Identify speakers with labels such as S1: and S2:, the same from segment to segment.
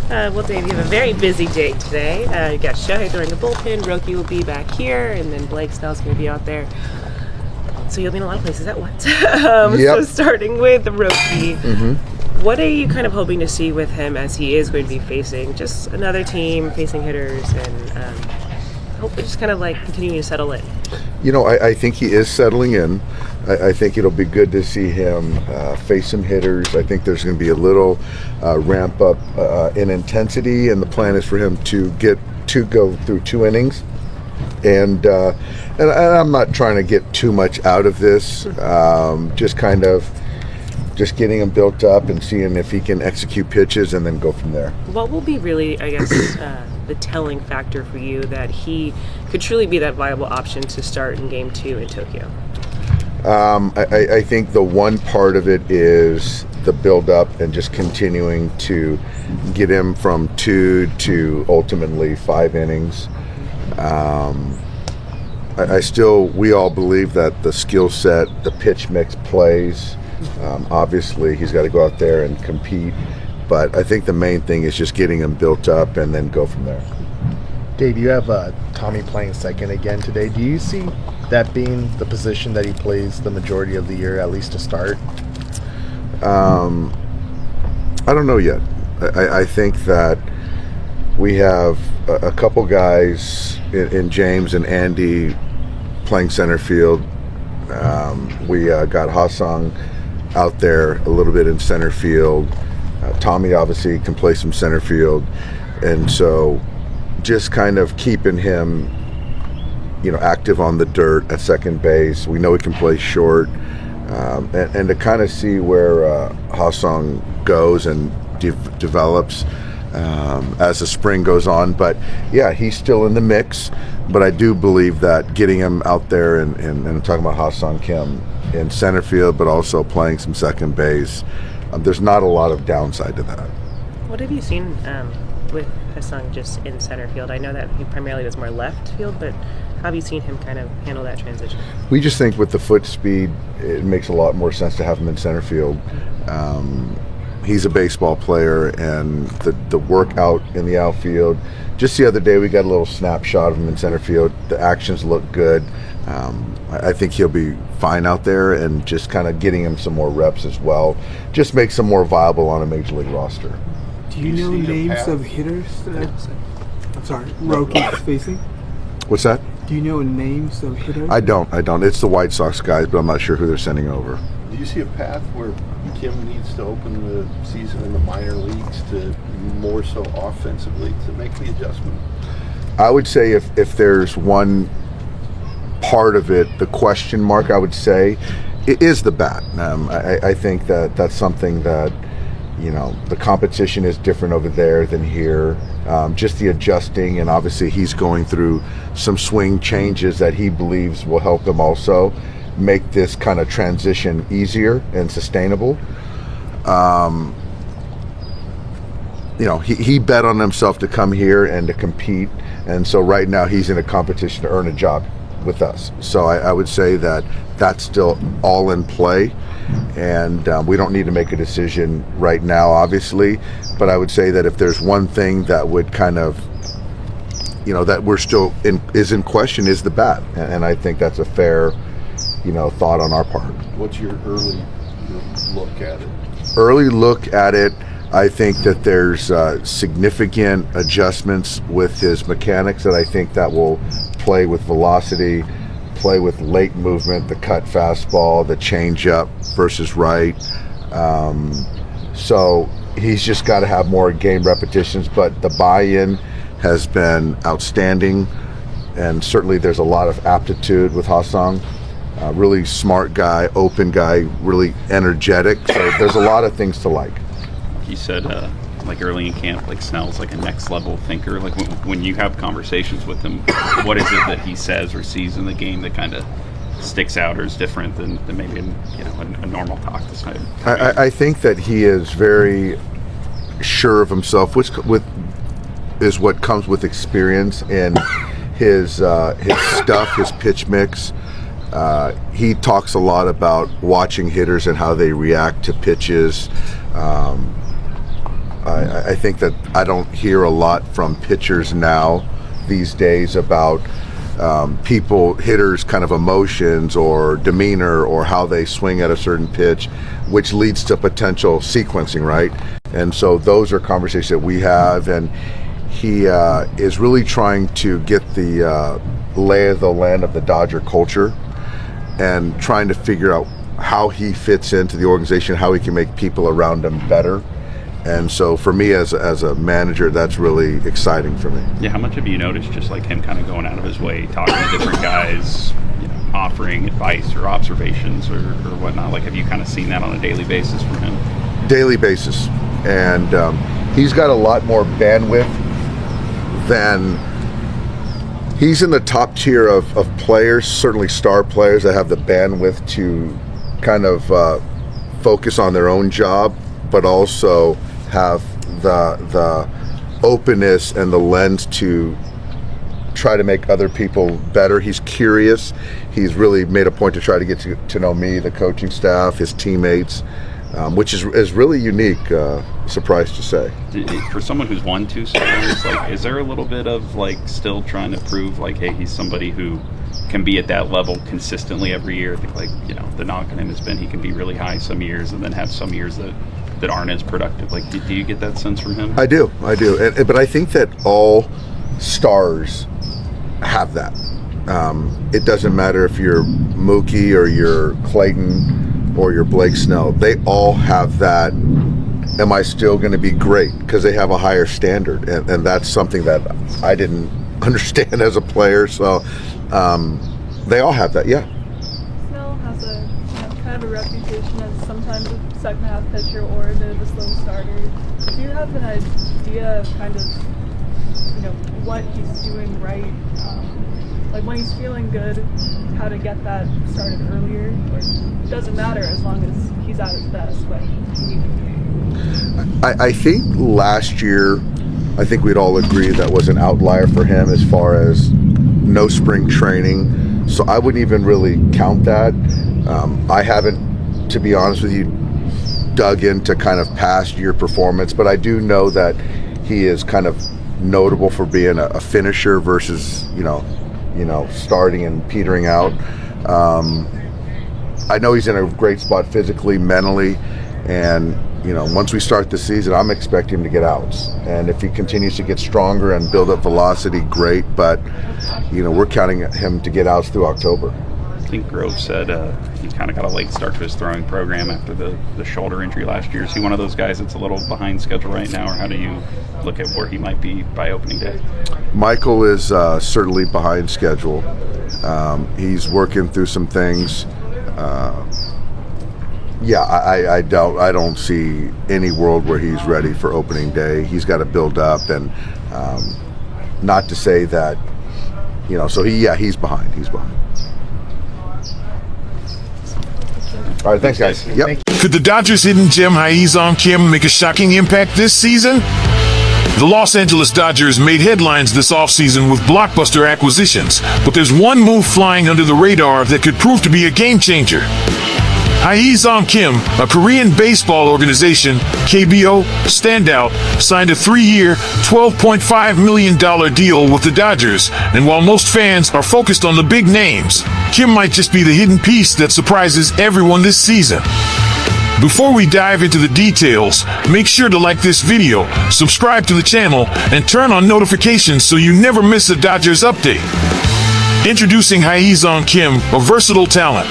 S1: Well, Dave, you have a very busy day today. You got Shohei throwing the bullpen, Roki will be back here, and then Blake Snell's going to be out there. So you'll be in a lot of places at once. So starting with Roki, what are you kind of hoping to see with him as he is going to be facing just another team, facing hitters, and hopefully just kind of like continuing to settle in?
S2: You know, I think he is settling in. I think it'll be good to see him face some hitters. I think there's going to be a little ramp up in intensity, and the plan is for him to go through 2 innings. And I'm not trying to get too much out of this. Just getting him built up and seeing if he can execute pitches, and then go from there.
S1: What will be really, I guess, the telling factor for you that he could truly be that viable option to start in Game 2 in Tokyo?
S2: I think the one part of it is the build-up and just continuing to get him from 2 to ultimately 5 innings. We all believe that the skill set, the pitch mix plays. Obviously, he's got to go out there and compete. But I think the main thing is just getting him built up and then go from there.
S3: Dave, you have Tommy playing second again today. Do you see that being the position that he plays the majority of the year, at least to start?
S2: I don't know yet. I think that we have a couple guys in James and Andy playing center field. We got Ha-Seong out there a little bit in center field. Tommy obviously can play some center field. And so just kind of keeping him, active on the dirt at second base. We know he can play short. And to kind of see where Ha-Seong goes and develops as the spring goes on. But yeah, he's still in the mix. But I do believe that getting him out there and I'm talking about Ha-Seong Kim in center field, but also playing some second base, there's not a lot of downside to that.
S1: What have you seen with Ha-Seong just in center field? I know that he primarily was more left field, but how have you seen him kind of handle that transition?
S2: We just think with the foot speed, it makes a lot more sense to have him in center field. He's a baseball player, and the work out in the outfield. Just the other day, we got a little snapshot of him in center field. The actions look good. I think he'll be fine out there, and just kind of getting him some more reps as well just makes him more viable on a major league roster.
S4: Do you know names of hitters that Roki's facing?
S2: What's that?
S4: Do you know names of hitters?
S2: I don't. It's the White Sox guys, but I'm not sure who they're sending over.
S5: Do you see a path where Kim needs to open the season in the minor leagues to more so offensively to make the adjustment?
S2: I would say if there's one part of it, the question mark, I would say, it is the bat. I think that's something that, the competition is different over there than here. Just the adjusting, and obviously he's going through some swing changes that he believes will help him also make this kind of transition easier and sustainable. He bet on himself to come here and to compete, and so right now he's in a competition to earn a job with us. So I would say that that's still all in play, and we don't need to make a decision right now, obviously, but I would say that if there's one thing that would kind of, that we're still is in question, is the bat, and I think that's a fair thought on our part.
S5: What's your early look at it?
S2: Early look at it, I think that there's significant adjustments with his mechanics that I think that will play with velocity, play with late movement, the cut fastball, the changeup versus right. So he's just got to have more game repetitions, but the buy-in has been outstanding, and certainly there's a lot of aptitude with Ha-Seong. Really smart guy, open guy, really energetic. So there's a lot of things to like.
S6: You said, like early in camp, like Snell's like a next level thinker. Like when you have conversations with him, what is it that he says or sees in the game that kind of sticks out or is different than maybe a normal talk this time?
S2: I think that he is very sure of himself, which is what comes with experience and his stuff, his pitch mix. He talks a lot about watching hitters and how they react to pitches. I think that I don't hear a lot from pitchers now these days about hitters' kind of emotions or demeanor or how they swing at a certain pitch, which leads to potential sequencing, right? And so those are conversations that we have, and he is really trying to get the lay of the land of the Dodger culture and trying to figure out how he fits into the organization, how he can make people around him better. And so for me as a manager, that's really exciting for me.
S6: Yeah, how much have you noticed just like him kind of going out of his way, talking to different guys, offering advice or observations or whatnot? Like, have you kind of seen that on a daily basis from him?
S2: Daily basis. And he's got a lot more bandwidth than... He's in the top tier of players, certainly star players that have the bandwidth to kind of focus on their own job, but also have the openness and the lens to try to make other people better. He's curious. He's really made a point to try to get to know me, the coaching staff, his teammates, which is really unique, surprised to say.
S6: For someone who's won 2 Stars, like, is there a little bit of like still trying to prove like, hey, he's somebody who can be at that level consistently every year? I think the knock on him has been he can be really high some years and then have some years that aren't as productive. Like, do you get that sense from him?
S2: I do. But I think that all stars have that. It doesn't matter if you're Mookie or you're Clayton or you're Blake Snell. They all have that. Am I still going to be great? Because they have a higher standard, and that's something that I didn't understand as a player. So they all have that. Yeah.
S7: Snell has a kind of a reputation as sometimes a second half pitcher or a bit of a slow starter. Do you have an idea of kind of what he's doing right? Like when he's feeling good, how to get that started earlier? Or it doesn't matter as long as he's at his best when he needs to be.
S2: I think last year, I think we'd all agree that was an outlier for him as far as no spring training. So I wouldn't even really count that. I haven't, to be honest with you, dug into kind of past year performance, but I do know that he is kind of notable for being a finisher versus, starting and petering out. I know he's in a great spot physically, mentally, and once we start the season, I'm expecting him to get outs. And if he continues to get stronger and build up velocity, great. But, we're counting him to get outs through October.
S6: I think Grove said he kind of got a late start to his throwing program after the shoulder injury last year. Is he one of those guys that's a little behind schedule right now, or how do you look at where he might be by opening day?
S2: Michael is certainly behind schedule. He's working through some things. I don't see any world where he's ready for opening day. He's got to build up, and not to say that, so he's behind. He's behind. All right, thanks, guys. Yep.
S8: Could the Dodgers' hidden gem Ha-Seong Kim make a shocking impact this season? The Los Angeles Dodgers made headlines this offseason with blockbuster acquisitions, but there's one move flying under the radar that could prove to be a game changer. Ha-Seong Kim, a Korean baseball organization, KBO, standout, signed a 3-year, $12.5 million deal with the Dodgers, and while most fans are focused on the big names, Kim might just be the hidden piece that surprises everyone this season. Before we dive into the details, make sure to like this video, subscribe to the channel, and turn on notifications so you never miss a Dodgers update. Introducing Ha-Seong Kim, a versatile talent.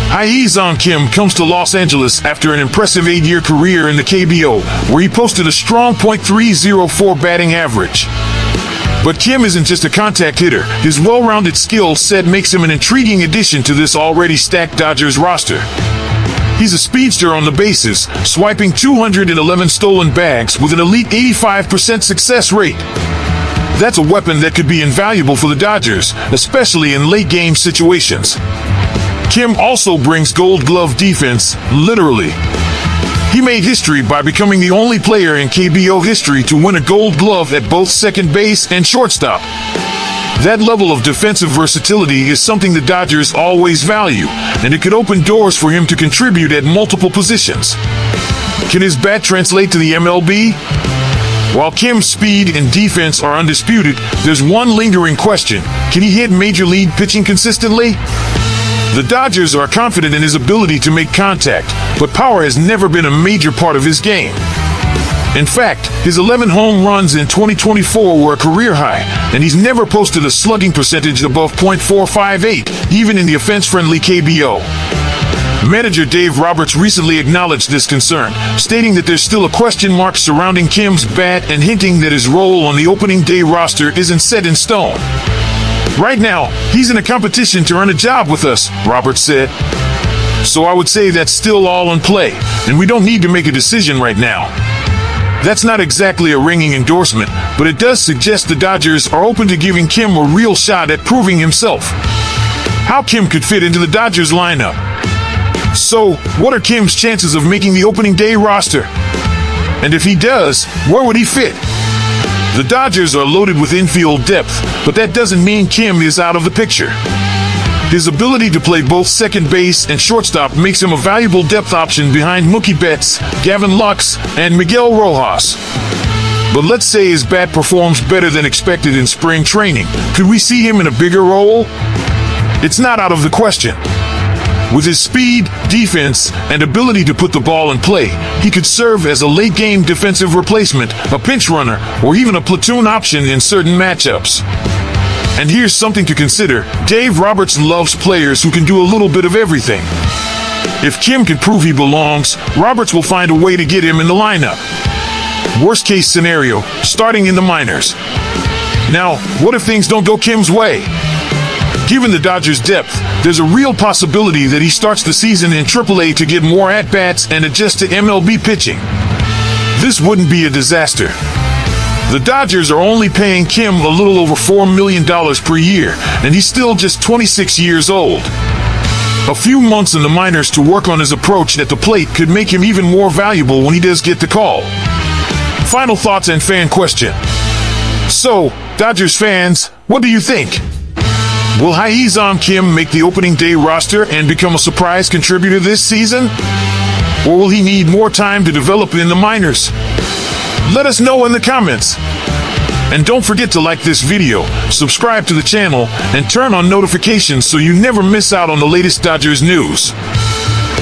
S8: Ha-Seong Kim comes to Los Angeles after an impressive 8-year career in the KBO, where he posted a strong .304 batting average. But Kim isn't just a contact hitter. His well-rounded skill set makes him an intriguing addition to this already stacked Dodgers roster. He's a speedster on the bases, swiping 211 stolen bags with an elite 85% success rate. That's a weapon that could be invaluable for the Dodgers, especially in late-game situations. Kim also brings Gold Glove defense, literally. He made history by becoming the only player in KBO history to win a Gold Glove at both second base and shortstop. That level of defensive versatility is something the Dodgers always value, and it could open doors for him to contribute at multiple positions. Can his bat translate to the MLB? While Kim's speed and defense are undisputed, there's one lingering question. Can he hit major league pitching consistently? The Dodgers are confident in his ability to make contact, but power has never been a major part of his game. In fact, his 11 home runs in 2024 were a career high, and he's never posted a slugging percentage above .458, even in the offense-friendly KBO. Manager Dave Roberts recently acknowledged this concern, stating that there's still a question mark surrounding Kim's bat and hinting that his role on the opening day roster isn't set in stone. Right now, he's in a competition to earn a job with us, Roberts said. So I would say that's still all in play, and we don't need to make a decision right now. That's not exactly a ringing endorsement, but it does suggest the Dodgers are open to giving Kim a real shot at proving himself. How Kim could fit into the Dodgers lineup? So, what are Kim's chances of making the opening day roster? And if he does, where would he fit? The Dodgers are loaded with infield depth, but that doesn't mean Kim is out of the picture. His ability to play both second base and shortstop makes him a valuable depth option behind Mookie Betts, Gavin Lux, and Miguel Rojas. But let's say his bat performs better than expected in spring training. Could we see him in a bigger role? It's not out of the question. With his speed, defense, and ability to put the ball in play, he could serve as a late-game defensive replacement, a pinch runner, or even a platoon option in certain matchups. And here's something to consider. Dave Roberts loves players who can do a little bit of everything. If Kim can prove he belongs, Roberts will find a way to get him in the lineup. Worst case scenario, starting in the minors. Now, what if things don't go Kim's way? Given the Dodgers' depth, there's a real possibility that he starts the season in AAA to get more at-bats and adjust to MLB pitching. This wouldn't be a disaster. The Dodgers are only paying Kim a little over $4 million per year, and he's still just 26 years old. A few months in the minors to work on his approach at the plate could make him even more valuable when he does get the call. Final thoughts and fan question. So, Dodgers fans, what do you think? Will Ha-Seong Kim make the opening day roster and become a surprise contributor this season? Or will he need more time to develop in the minors? Let us know in the comments. And don't forget to like this video, subscribe to the channel, and turn on notifications so you never miss out on the latest Dodgers news.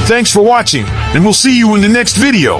S8: Thanks for watching, and we'll see you in the next video.